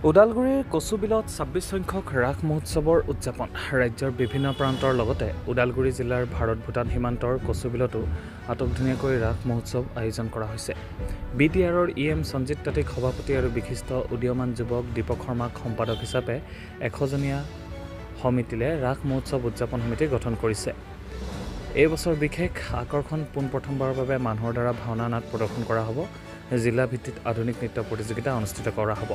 ওদালগুৰিৰ কচুবিলত ২৬ সংখ্যক ৰাস মহোৎসৱৰ উদযাপন। ৰাজ্যৰ বিভিন্ন প্ৰান্তৰ লগতে ওদালগুৰি জিলাৰ ভাৰত-ভূটান সীমান্তৰ কচুবিলতো আটকধুনীয়াকৈ ৰাস মহোৎসৱ আয়োজন কৰা হৈছে। BTR-ৰ EM সঞ্জিত তাঁতীক সভাপতি আৰু বিশিষ্ট উদীয়মান যুৱক দীপক শৰ্মাক সম্পাদক হিচাপে ১০০জনীয়া সমিতিলে ৰাস মহোৎসৱ উদযাপন সমিতি গঠন কৰিছে। এই বছৰ বিশেষ আকৰ্ষণ পোনপ্ৰথমবাৰৰ বাবে মানুহৰ দ্বাৰা ভাওনা নাট প্ৰদৰ্শন কৰা হ'ব। জিলা ভিত্তিত আধুনিক নৃত্য প্ৰতিযোগিতা অনুষ্ঠিত কৰা হ'ব।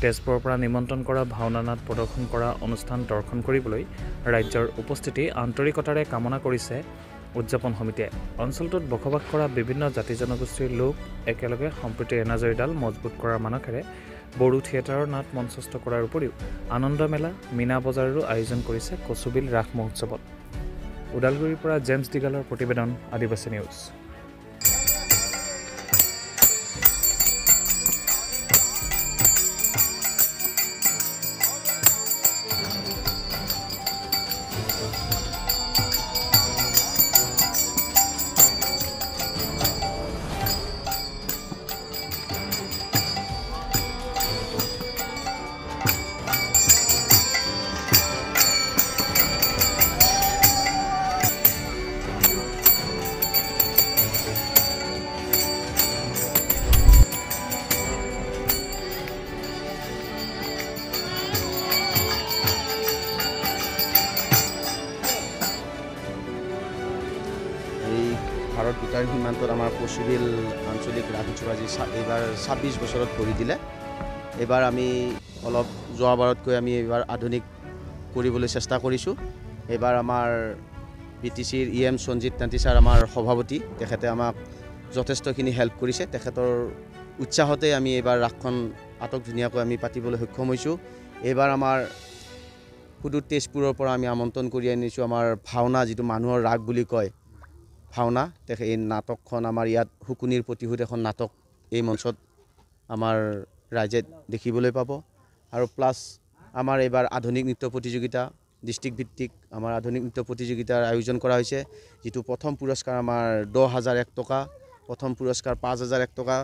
তেজপুৰৰ পৰা নিমন্ত্ৰণ কৰা ভাওনা নাট প্ৰদৰ্শন কৰা অনুষ্ঠান দৰ্শন কৰিবলৈ ৰাজ্যৰ উপস্থিতি আন্তৰিকতাৰে কামনা কৰিছে উদযাপন সমিতিয়ে। অঞ্চলটোত বসবাস কৰা বিভিন্ন জাতি জনগোষ্ঠীৰ লোক একেলগে সম্প্ৰীতিৰ এনাজৰীডাল মজবুত কৰাৰ মানসেৰে বড়ো থিয়েটাৰৰ নাট মঞ্চস্থ কৰাৰ উপৰিও আনন্দ মেলা, মীনা বজাৰৰো আয়োজন কৰিছে কচুবিল ৰাস মহোৎসৱত। ওদালগুৰিৰ পৰা জেমছ দিগালৰ প্ৰতিবেদন, আদিবাসী নিউজ। ভাৰত-ভূটান সীমান্তত আমাৰ কচুবিল আঞ্চলিক ৰাস উৎসৱ আজি এইবাৰ ২৬ বছৰত ভৰি দিলে। এইবাৰ আমি অলপ যোৱাবাৰতকৈ আমি এইবাৰ আধুনিক কৰিবলৈ চেষ্টা কৰিছোঁ। এইবাৰ আমাৰ BTCৰ EM সঞ্জিত তাঁতী ছাৰ আমাৰ সভাপতি, তেখেতে আমাক যথেষ্টখিনি হেল্প কৰিছে। তেখেতৰ উৎসাহতে আমি এইবাৰ ৰাসখন আটক ধুনীয়াকৈ আমি পাতিবলৈ সক্ষম হৈছোঁ। এইবাৰ আমাৰ সুদূৰ তেজপুৰৰ পৰা আমি আমন্ত্ৰণ কৰি আনিছোঁ আমাৰ ভাওনা, যিটো মানুহৰ ৰাগ বুলি কয় ভাওনা। এই নাটকখন আমাৰ ইয়াত শুকুনিৰ প্ৰতিশোধ এখন নাটক এই মঞ্চত আমাৰ ৰাইজে দেখিবলৈ পাব। আৰু প্লাছ আমাৰ এইবাৰ আধুনিক নৃত্য প্ৰতিযোগিতা, ডিষ্ট্ৰিক্ট ভিত্তিক আমাৰ আধুনিক নৃত্য প্ৰতিযোগিতাৰ আয়োজন কৰা হৈছে, যিটো প্ৰথম পুৰস্কাৰ আমাৰ ১০,০০০ টকা, প্ৰথম পুৰস্কাৰ ৫,০০০ টকা,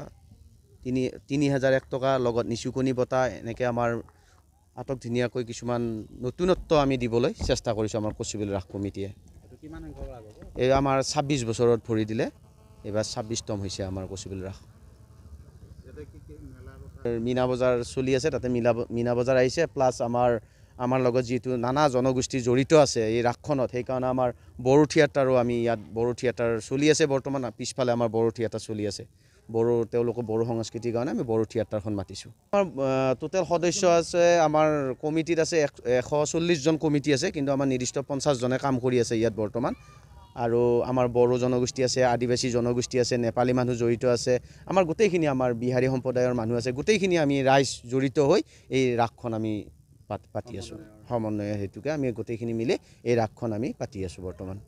৩,০০০ টকা, লগত নিচুকনি বঁটা। এনেকৈ আমাৰ আটক ধুনীয়াকৈ কিছুমান নতুনত্ব আমি দিবলৈ চেষ্টা কৰিছোঁ আমাৰ কচুবিল ৰাস কমিটিয়ে। এই আমাৰ ২৬ বছৰত ভৰি দিলে। এইবাৰ ২৬তম হৈছে আমাৰ কচুবিল ৰাস। মীনা বজাৰ চলি আছে, তাতে মীনা বজাৰ আহিছে। প্লাছ আমাৰ লগত যিটো নানা জনগোষ্ঠী জড়িত আছে এই ৰাসখনত, সেইকাৰণে আমাৰ বড়ো থিয়েটাৰো আমি ইয়াত বড়ো থিয়েটাৰ চলি আছে বৰ্তমান। পিছফালে আমাৰ বড়ো থিয়েটাৰ চলি আছে। তেওঁলোকৰ বড়ো সংস্কৃতিৰ কাৰণে আমি বড়ো থিয়েটাৰখন মাতিছোঁ। আমাৰ টোটেল সদস্য আছে, আমাৰ কমিটিত আছে ১৪০জন কমিটি আছে, কিন্তু আমাৰ নিৰ্দিষ্ট ৫০জনে কাম কৰি আছে ইয়াত বৰ্তমান। আৰু আমাৰ বড়ো জনগোষ্ঠী আছে, আদিবাসী জনগোষ্ঠী আছে, নেপালী মানুহ জড়িত আছে, আমাৰ গোটেইখিনি আমাৰ বিহাৰী সম্প্ৰদায়ৰ মানুহ আছে। গোটেইখিনি আমি ৰাইজ জড়িত হৈ এই ৰাসখন আমি পাতি আছোঁ। সমন্বয় হেতুকে আমি গোটেইখিনি মিলি এই ৰাসখন আমি পাতি আছোঁ বৰ্তমান।